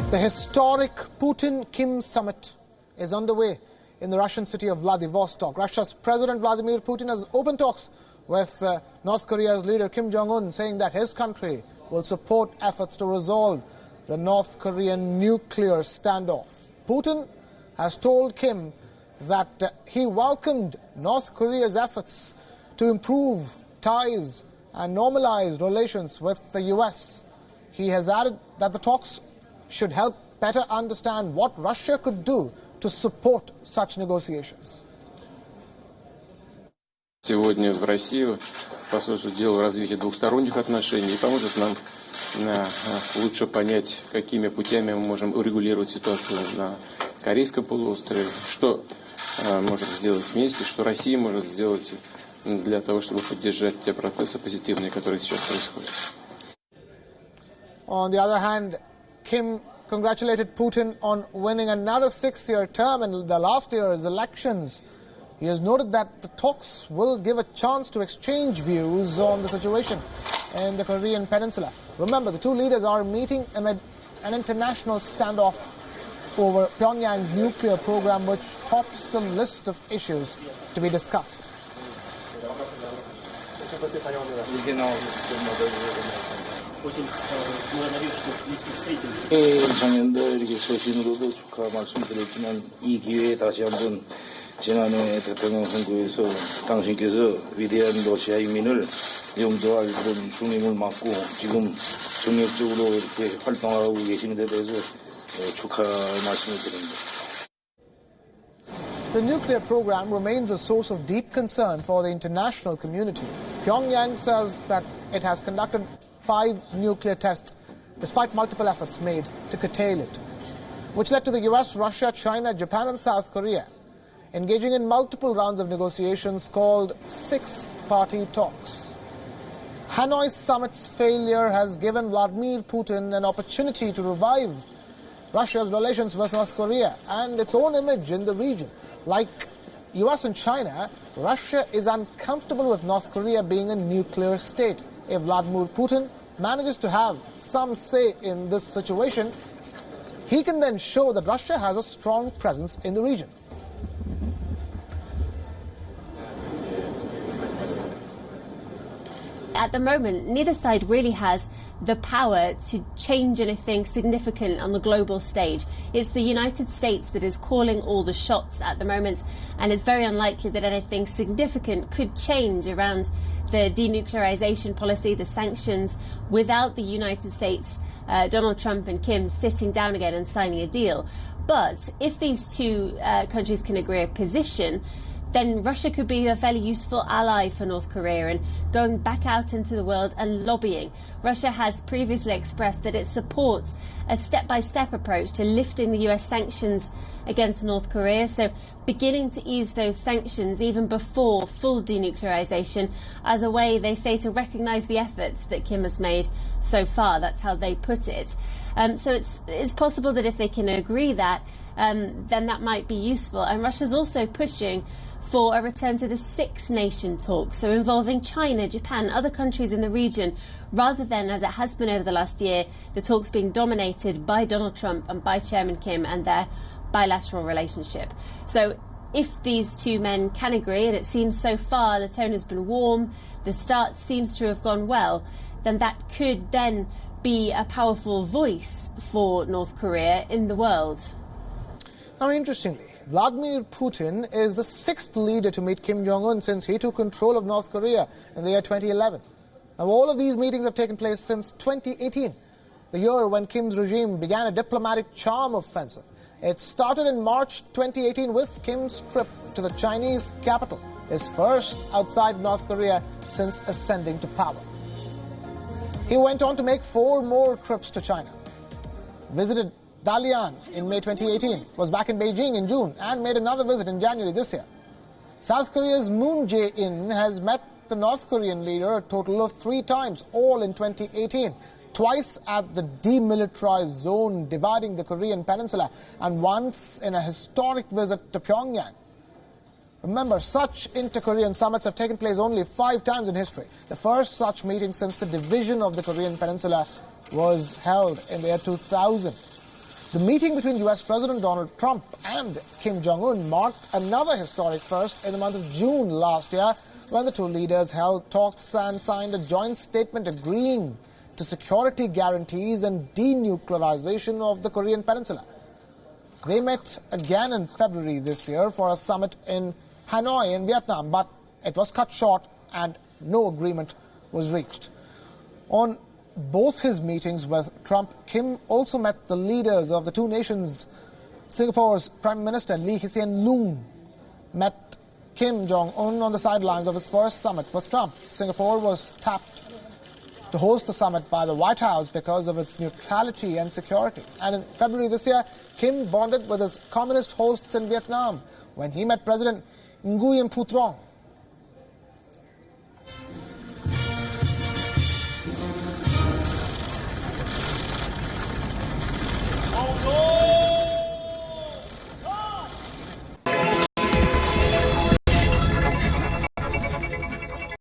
The historic Putin-Kim summit is underway in the Russian city of Vladivostok. Russia's President Vladimir Putin has opened talks with North Korea's leader Kim Jong-un, saying that his country will support efforts to resolve the North Korean nuclear standoff. Putin has told Kim that he welcomed North Korea's efforts to improve ties and normalize relations with the US. He has added that the talks should help better understand what Russia could do to support such negotiations. Сегодня в Россию послужит делу развития двухсторонних отношений и поможет нам лучше понять, какими путями мы можем урегулировать ситуацию на Корейском полуострове, что можем сделать вместе, что Россия может сделать для того, чтобы поддержать те процессы позитивные, которые сейчас происходят. On the other hand, Kim congratulated Putin on winning another 6-year term in the last year's elections. He has noted that the talks will give a chance to exchange views on the situation in the Korean peninsula. Remember, the two leaders are meeting amid an international standoff over Pyongyang's nuclear program, which tops the list of issues to be discussed. 장년들 이렇게 서신으로도 축하 말씀드렸지만 이 기회에 다시 한번 지난해 대통령 선거에서 당신께서 위대한 러시아 인민을 용서할 그런 중임을 맡고 지금 정력적으로 이렇게 활동하고 계시는 데 대해서 축하 말씀을 드립니다. The nuclear program remains a source of deep concern for the international community. Pyongyang says that it has conducted 5 nuclear tests despite multiple efforts made to curtail it, which led to the US, Russia, China, Japan and South Korea engaging in multiple rounds of negotiations called 6-party talks. Hanoi's summit's failure has given Vladimir Putin an opportunity to revive Russia's relations with North Korea and its own image in the region. Like US and China, Russia is uncomfortable with North Korea being a nuclear state. If Vladimir Putin manages to have some say in this situation, he can then show that Russia has a strong presence in the region. At the moment, neither side really has the power to change anything significant on the global stage. It's the United States that is calling all the shots at the moment, and it's very unlikely that anything significant could change around the denuclearization policy, the sanctions, without the United States, Donald Trump and Kim sitting down again and signing a deal. But if these two countries can agree a position, then Russia could be a fairly useful ally for North Korea and going back out into the world and lobbying. Russia has previously expressed that it supports a step-by-step approach to lifting the US sanctions against North Korea, so beginning to ease those sanctions even before full denuclearization as a way, they say, to recognise the efforts that Kim has made so far. That's how they put it. So it's possible that if they can agree that, then that might be useful. And Russia's also pushing for a return to the 6-nation talk, so involving China, Japan, other countries in the region, rather than, as it has been over the last year, the talks being dominated by Donald Trump and by Chairman Kim and their bilateral relationship. So if these two men can agree, and it seems so far the tone has been warm, the start seems to have gone well, then that could then be a powerful voice for North Korea in the world. Now, interestingly, Vladimir Putin is the 6th leader to meet Kim Jong-un since he took control of North Korea in the year 2011. Now, all of these meetings have taken place since 2018, the year when Kim's regime began a diplomatic charm offensive. It started in March 2018 with Kim's trip to the Chinese capital, his first outside North Korea since ascending to power. He went on to make 4 more trips to China, visited Dalian in May 2018, was back in Beijing in June, and made another visit in January this year. South Korea's Moon Jae-in has met the North Korean leader a total of 3 times, all in 2018, twice at the demilitarized zone dividing the Korean peninsula, and once in a historic visit to Pyongyang. Remember, such inter-Korean summits have taken place only 5 times in history. The first such meeting since the division of the Korean peninsula was held in the year 2000. The meeting between US President Donald Trump and Kim Jong-un marked another historic first in the month of June last year, when the two leaders held talks and signed a joint statement agreeing to security guarantees and denuclearization of the Korean Peninsula. They met again in February this year for a summit in Hanoi in Vietnam, but it was cut short and no agreement was reached. On both his meetings with Trump, Kim also met the leaders of the two nations. Singapore's Prime Minister Lee Hsien Loong met Kim Jong-un on the sidelines of his first summit with Trump. Singapore was tapped to host the summit by the White House because of its neutrality and security. And in February this year, Kim bonded with his communist hosts in Vietnam when he met President Nguyen Phu Trong. Oh,